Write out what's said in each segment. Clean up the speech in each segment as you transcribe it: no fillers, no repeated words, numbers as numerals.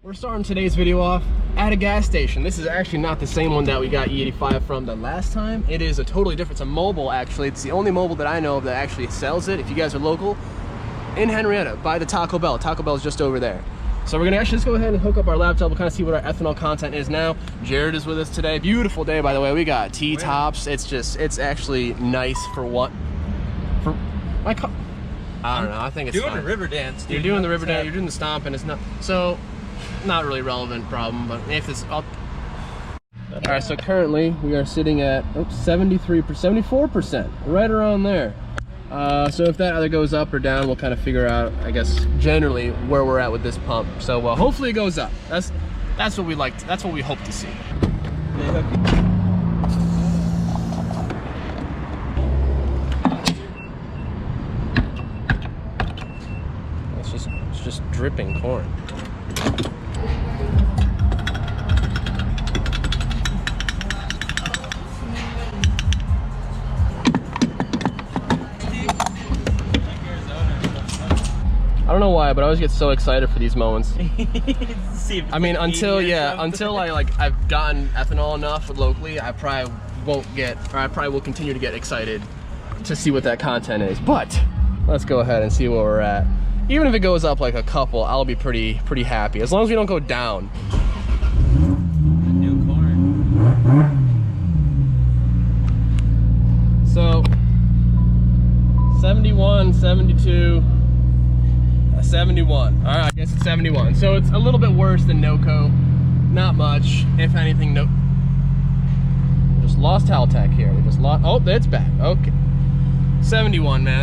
We're starting today's video off at a gas station. This is actually not the same one that we got E85 from the last time. It is a totally different, it's a mobile actually. It's the only mobile that I know of that actually sells it. If you guys are local, in Henrietta, by the Taco Bell. Taco Bell's just over there. So we're gonna actually just go ahead and hook up our laptop. We'll kind of see what our ethanol content is now. Jared is with us today. Beautiful day, by the way. We got T-tops. It's actually nice for what? For my car. I don't know, I think it's doing fine. the river dance, dude. You're doing the river dance, you're doing the stomp, and it's not, so, not really relevant problem, but if it's up. All right, so currently we are sitting at 73%, 74%, right around there. So if that either goes up or down, we'll kind of figure out, I guess, generally where we're at with this pump. So hopefully it goes up. That's what we like. That's what we hope to see. It's just dripping corn. I don't know why, but I always get so excited for these moments. I mean, until I've gotten ethanol enough locally, I probably won't get, or I probably will continue to get excited to see what that content is. But let's go ahead and see where we're at. Even if it goes up like a couple, I'll be pretty happy, as long as we don't go down. New corn. So 71, 72. 71. All right, I guess it's 71. So it's a little bit worse than NOCO. Not much, if anything. No. We just lost Haltech here. We just lost. Oh, it's back. Okay. 71, man.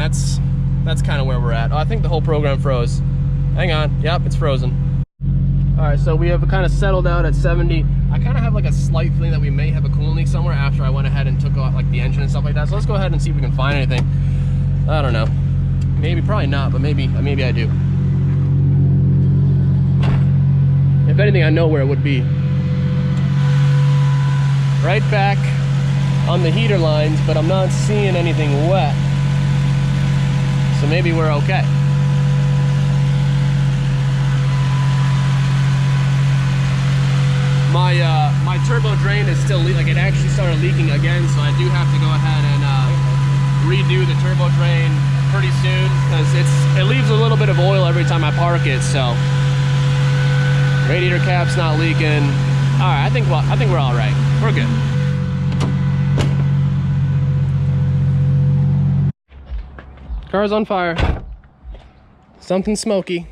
That's kind of where we're at. Oh, I think the whole program froze. Hang on. Yep, it's frozen. All right, so we have kind of settled out at 70. I kind of have like a slight feeling that we may have a coolant leak somewhere after I went ahead and took off like the engine and stuff like that. So let's go ahead and see if we can find anything. I don't know. Maybe, probably not, but maybe I do. If anything, I know where it would be. Right back on the heater lines, but I'm not seeing anything wet. So maybe we're okay. My turbo drain is still leaking. Like, it actually started leaking again, so I do have to go ahead and redo the turbo drain pretty soon, because it leaves a little bit of oil every time I park it. So radiator cap's not leaking. All right, I think we're all right. We're good. Car's on fire. Something smoky.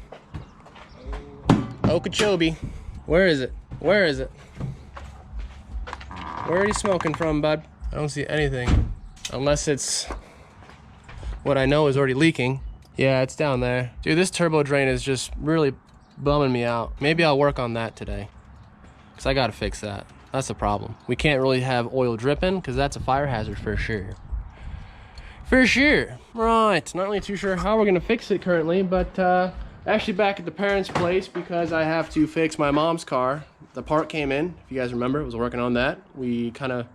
Okeechobee. Where is it? Where is it? Where are you smoking from, bud? I don't see anything, unless it's what I know is already leaking. Yeah, it's down there. Dude, this turbo drain is just really bumming me out. Maybe I'll work on that today, because I gotta fix that. That's the problem. We can't really have oil dripping, because that's a fire hazard for sure. For sure. Right, not really too sure how we're gonna fix it currently, but actually back at the parents' place, because I have to fix my mom's car. The part came in, if you guys remember, I was working on that. We kind of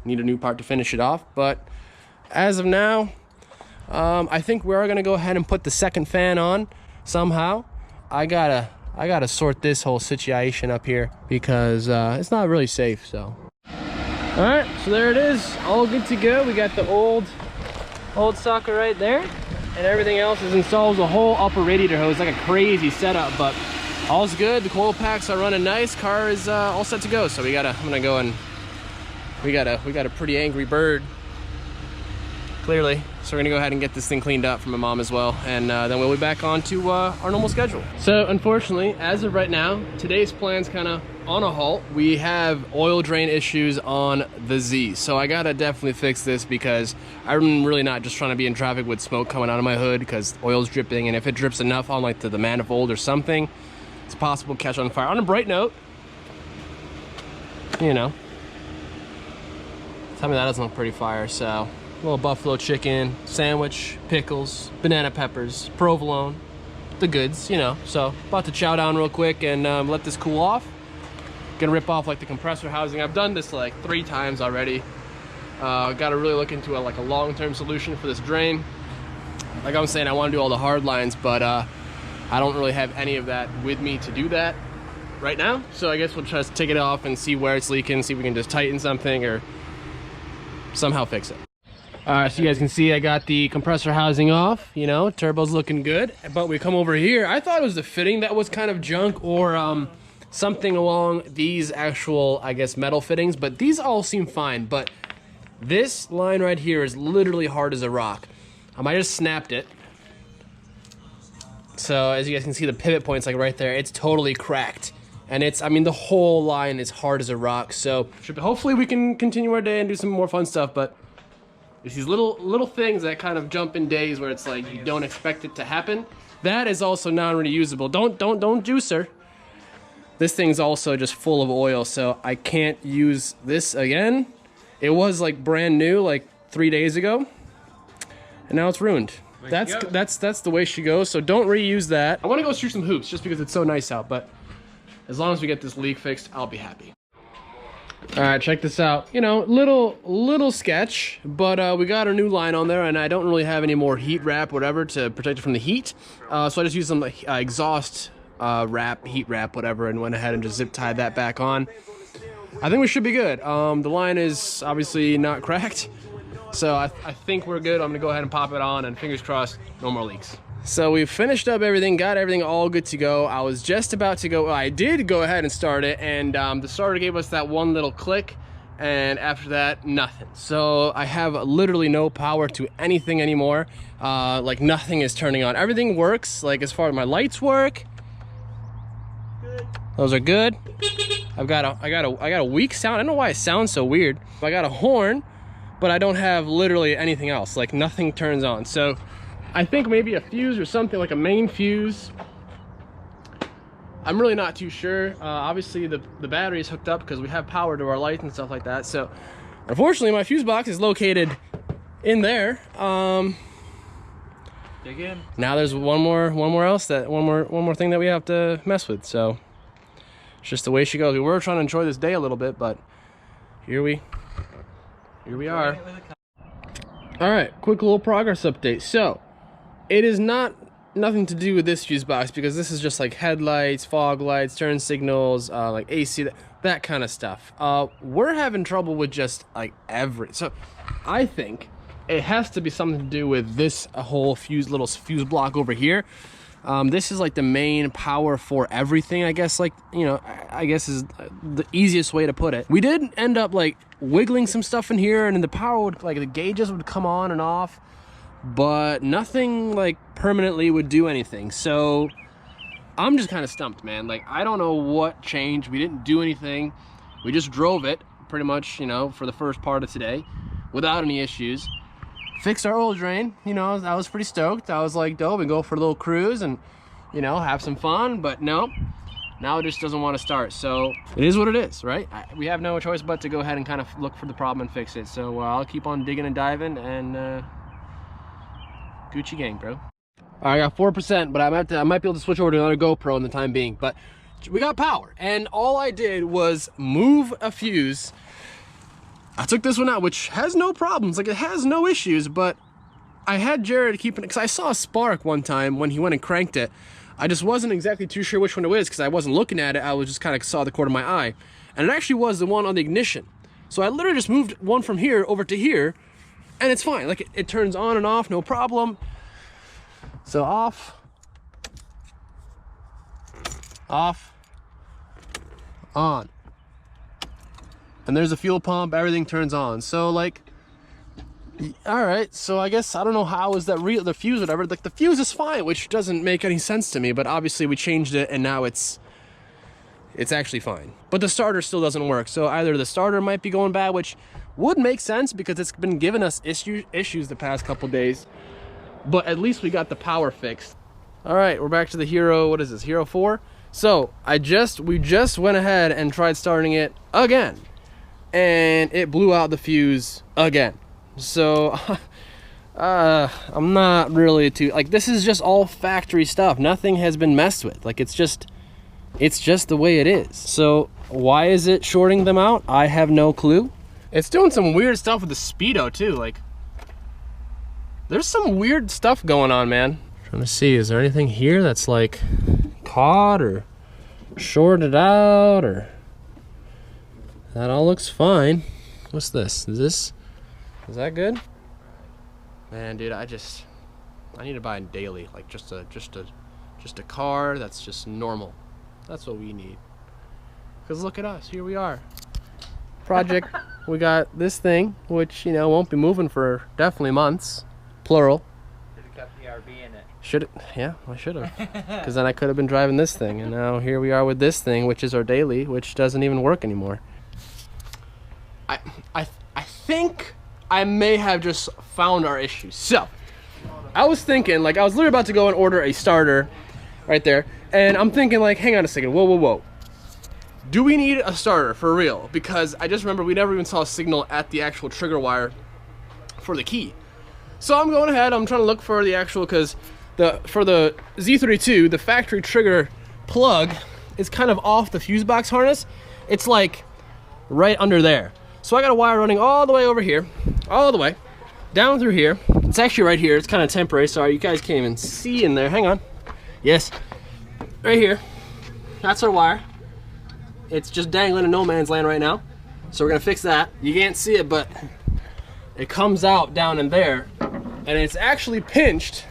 need a new part to finish it off, but as of now, I think we're gonna go ahead and put the second fan on somehow. I gotta sort this whole situation up here, because it's not really safe. So all right, so there it is, all good to go. We got the old sucker right there, and everything else is installed. The whole upper radiator hose, like a crazy setup, but all's good. The coil packs are running nice. Car is all set to go. So I'm gonna go and we got a pretty angry bird, clearly. So we're gonna go ahead and get this thing cleaned up for my mom as well, and then we'll be back on to our normal schedule. So unfortunately, as of right now, today's plan's kind of on a halt. We have oil drain issues on the Z, so I gotta definitely fix this, because I'm really not just trying to be in traffic with smoke coming out of my hood, because oil's dripping, and if it drips enough on like the manifold or something, it's possible to catch on fire. On a bright note, you know, tell me that doesn't look pretty fire. So a little buffalo chicken sandwich, pickles, banana peppers, provolone, the goods, you know. So about to chow down real quick and let this cool off. Gonna rip off like the compressor housing. I've done this like 3 times already. Got to really look into a long-term solution for this drain. Like I'm saying, I want to do all the hard lines, but I don't really have any of that with me to do that. right now. So I guess we'll try to take it off and see where it's leaking, see if we can just tighten something or somehow fix it. So you guys can see I got the compressor housing off, you know, turbo's looking good. But we come over here, I thought it was the fitting that was kind of junk or something along these actual, I guess, metal fittings, but these all seem fine. But this line right here is literally hard as a rock. I just snapped it. So as you guys can see, the pivot point's like right there, it's totally cracked. And it's, I mean, the whole line is hard as a rock. So hopefully we can continue our day and do some more fun stuff, but it's these little things that kind of jump in days where it's like you don't expect it to happen. That is also non-reusable. Don't juicer. This thing's also just full of oil, so I can't use this again. It was like brand new like 3 days ago, and now it's ruined. That's the way she goes. So don't reuse that. I want to go shoot some hoops just because it's so nice out, but as long as we get this leak fixed, I'll be happy. All right, check this out. You know, little sketch, but we got our new line on there, and I don't really have any more heat wrap, whatever, to protect it from the heat. So I just used some exhaust wrap, heat wrap, whatever, and went ahead and just zip tied that back on. I think we should be good. The line is obviously not cracked, so I think we're good. I'm gonna go ahead and pop it on, and fingers crossed, no more leaks. So we finished up everything, got everything all good to go. I was just about to go, I did go ahead and start it, and the starter gave us that one little click, and after that, nothing. So I have literally no power to anything anymore. Like nothing is turning on. Everything works, like as far as my lights work. Good. Those are good. I got a weak sound. I don't know why it sounds so weird. I got a horn, but I don't have literally anything else. Like nothing turns on. So I think maybe a fuse or something, like a main fuse. I'm really not too sure. Obviously the battery is hooked up because we have power to our lights and stuff like that. So unfortunately my fuse box is located in there. Dig in. Now there's one more thing that we have to mess with. So it's just the way she goes. We were trying to enjoy this day a little bit, but here we are. All right, quick little progress update. So it is nothing to do with this fuse box because this is just like headlights, fog lights, turn signals, like AC, that kind of stuff. We're having trouble with just like so I think it has to be something to do with this whole little fuse block over here. This is like the main power for everything, I guess, like, you know, I guess is the easiest way to put it. We did end up like wiggling some stuff in here, and then the power would, like, the gauges would come on and off, but nothing like permanently would do anything. So I'm just kind of stumped, man. Like, I don't know what changed. We didn't do anything. We just drove it pretty much, you know, for the first part of today without any issues. Fixed our oil drain, you know, I was pretty stoked. I was like, dope, and go for a little cruise and, you know, have some fun. But no, now it just doesn't want to start. So it is what it is, right? We have no choice but to go ahead and kind of look for the problem and fix it. So I'll keep on digging and diving, and Gucci gang, bro. I got 4%, but I might be able to switch over to another GoPro in the time being. But we got power, and all I did was move a fuse. I took this one out, which has no problems, like it has no issues, but I had Jared keep it, because I saw a spark one time when he went and cranked it. I just wasn't exactly too sure which one it was because I wasn't looking at it. I was just kind of saw the corner of my eye, and it actually was the one on the ignition. So I literally just moved one from here over to here, and it's fine. Like it turns on and off, no problem. So off, on. And there's a fuel pump, everything turns on. So like, all right, so I guess, I don't know how is that real, the fuse, whatever, like the fuse is fine, which doesn't make any sense to me, but obviously we changed it and now it's actually fine. But the starter still doesn't work. So either the starter might be going bad, which would make sense because it's been giving us issues the past couple days, but at least we got the power fixed. All right, we're back to the Hero, what is this, Hero 4? So we just went ahead and tried starting it again, and it blew out the fuse again. So I'm not really too, like, this is just all factory stuff. Nothing has been messed with. Like, it's just the way it is. So why is it shorting them out? I have no clue. It's doing some weird stuff with the speedo too. Like, there's some weird stuff going on, man. Trying to see, is there anything here that's like caught, or short it out, or that all looks fine. What's this? Is that good? Man, dude, I need to buy a daily, like just a car that's just normal. That's what we need. Cause look at us, here we are. Project, we got this thing, which, you know, won't be moving for definitely months, plural. Should have kept the RB in it. Should it? Yeah, I should have. Because then I could have been driving this thing, and now here we are with this thing, which is our daily, which doesn't even work anymore. I think I may have just found our issue. So, I was thinking, like, I was literally about to go and order a starter right there, and I'm thinking, like, hang on a second, whoa. Do we need a starter for real? Because I just remember we never even saw a signal at the actual trigger wire for the key. So I'm going ahead, I'm trying to look for the actual, because for the Z32, the factory trigger plug is kind of off the fuse box harness. It's like right under there. So I got a wire running all the way over here, all the way down through here. It's actually right here. It's kind of temporary. Sorry, you guys can't even see in there. Hang on. Yes, right here. That's our wire. It's just dangling in no man's land right now. So we're gonna fix that. You can't see it, but it comes out down in there, and it's actually pinched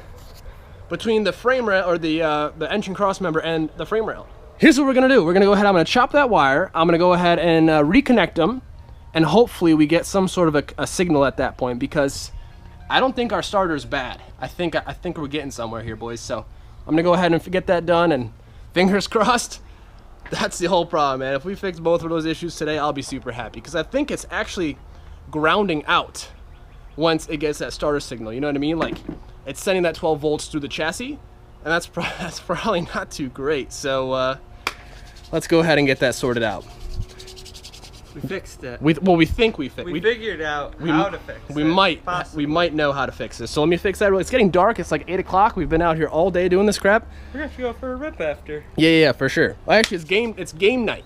between the frame rail, or the engine cross member and the frame rail. Here's what we're gonna do. We're gonna go ahead, I'm gonna chop that wire. I'm gonna go ahead and reconnect them, and hopefully we get some sort of a signal at that point, because I don't think our starter's bad. I think we're getting somewhere here, boys. So I'm gonna go ahead and get that done, and fingers crossed. That's the whole problem, man. If we fix both of those issues today, I'll be super happy, because I think it's actually grounding out once it gets that starter signal. You know what I mean? Like, it's sending that 12 volts through the chassis, and that's probably not too great. So let's go ahead and get that sorted out. We fixed it. We think we fixed it. We figured out how to fix it. We might know how to fix this. So let me fix that. It's getting dark. It's like 8 o'clock. We've been out here all day doing this crap. We're gonna have to go for a rip after. Yeah, for sure. Well, actually, it's game night.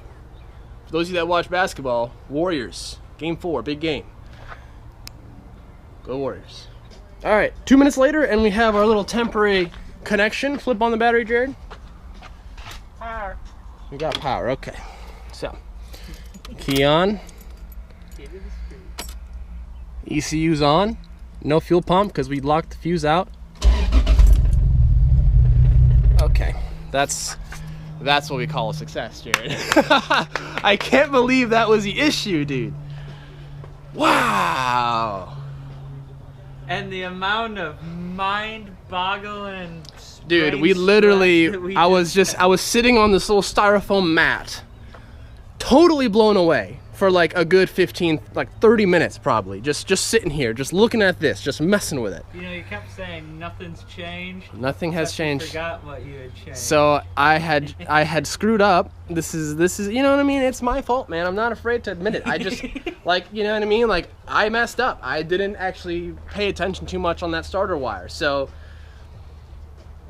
For those of you that watch basketball, Warriors, game 4, big game. Go Warriors. All right, 2 minutes later, and we have our little temporary connection. Flip on the battery, Jared. Power. We got power. Okay. So, key on. ECU's on. No fuel pump because we locked the fuse out. Okay, that's what we call a success, Jared. I can't believe that was the issue, dude. Wow. And the amount of mind-boggling, dude, we literally, I was sitting on this little styrofoam mat, totally blown away for like a good 30 minutes probably, just sitting here, just looking at this, just messing with it. You know, you kept saying nothing's changed. Nothing has changed. You forgot what you had changed. So I had screwed up. This is, you know what I mean? It's my fault, man. I'm not afraid to admit it. I just, like, you know what I mean? Like, I messed up. I didn't actually pay attention too much on that starter wire. So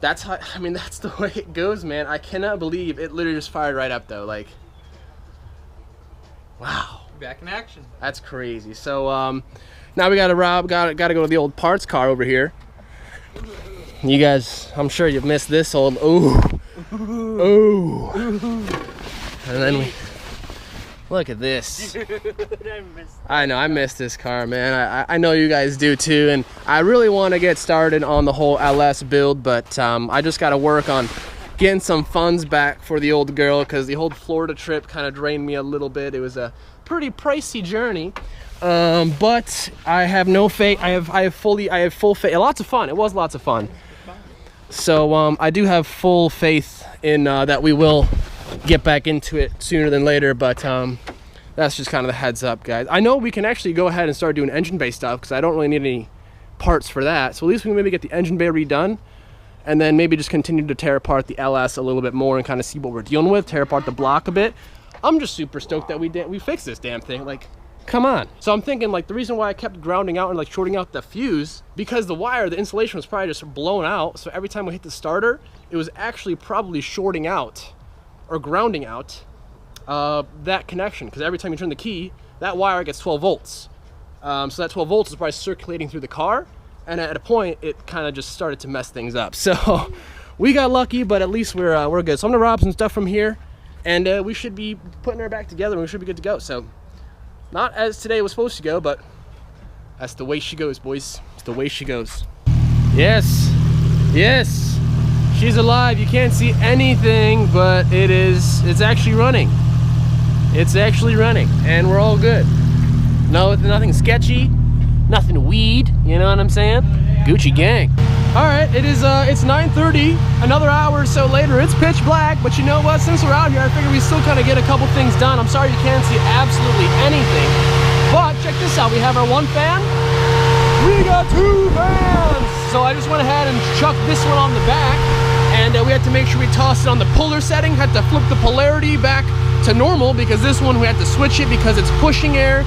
that's how, I mean, that's the way it goes, man. I cannot believe it literally just fired right up though. Like, wow. Back in action. That's crazy. So now we gotta go to the old parts car over here. You guys, I'm sure you've missed this old, ooh. And then we, look at this. I know, I missed this car, man. I know you guys do too, and I really want to get started on the whole LS build, but I just got to work on getting some funds back for the old girl, because the whole Florida trip kind of drained me a little bit. It was a pretty pricey journey, but I have no faith. I have full faith. Lots of fun. It was lots of fun. So I do have full faith in that we will get back into it sooner than later, but that's just kind of the heads up, guys. I know we can actually go ahead and start doing engine bay stuff, because I don't really need any parts for that. So at least we can maybe get the engine bay redone, and then maybe just continue to tear apart the LS a little bit more and kind of see what we're dealing with, tear apart the block a bit. I'm just super stoked that we fixed this damn thing. Like, come on. So I'm thinking, like, the reason why I kept grounding out and like shorting out the fuse, because the wire, the insulation was probably just blown out. So every time we hit the starter, it was actually probably shorting out or grounding out that connection, because every time you turn the key, that wire gets 12 volts. So that 12 volts is probably circulating through the car, and at a point it kind of just started to mess things up. So we got lucky, but at least we're good. So I'm gonna rob some stuff from here, and we should be putting her back together and we should be good to go. So not as today was supposed to go, but that's the way she goes, boys. It's the way she goes. Yes, yes, she's alive. You can't see anything, but it's actually running. It's actually running, and we're all good. No, nothing sketchy, nothing weed, you know what I'm saying? Gucci gang. All right, it's 9:30, another hour or so later. It's pitch black, but you know what? Since we're out here, I figure we still kind of get a couple things done. I'm sorry you can't see absolutely anything, but check this out. We have our one fan. We got two fans. So I just went ahead and chucked this one on the back, and we had to make sure we tossed it on the puller setting. Had to flip the polarity back to normal because this one we had to switch it because it's pushing air.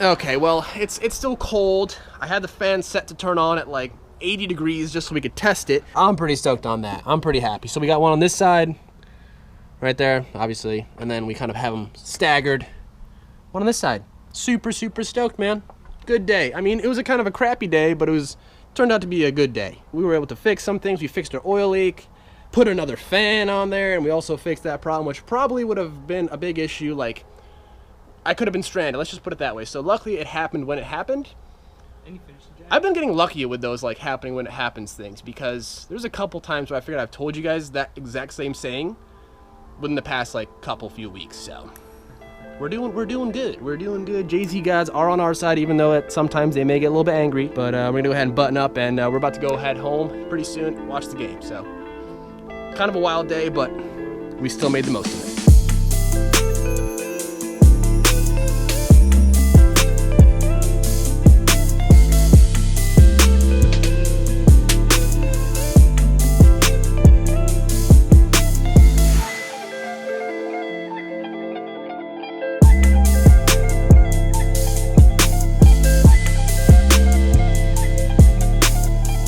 Okay, well, it's still cold. I had the fan set to turn on at like 80 degrees just so we could test it. I'm pretty stoked on that. I'm pretty happy. So we got one on this side, right there, obviously, and then we kind of have them staggered. One on this side. Super, super stoked, man. Good day. I mean, it was a kind of a crappy day, but it turned out to be a good day. We were able to fix some things. We fixed our oil leak, put another fan on there, and we also fixed that problem, which probably would have been a big issue. Like, I could have been stranded. Let's just put it that way. So luckily it happened when it happened. And you finished the job. I've been getting lucky with those like happening when it happens things, because there's a couple times where I figured I've told you guys that exact same saying within the past like few weeks. So we're doing good. We're doing good. Jay-Z gods are on our side, even though sometimes they may get a little bit angry. But we're gonna go ahead and button up, and we're about to go head home pretty soon. Watch the game. So kind of a wild day, but we still made the most of it.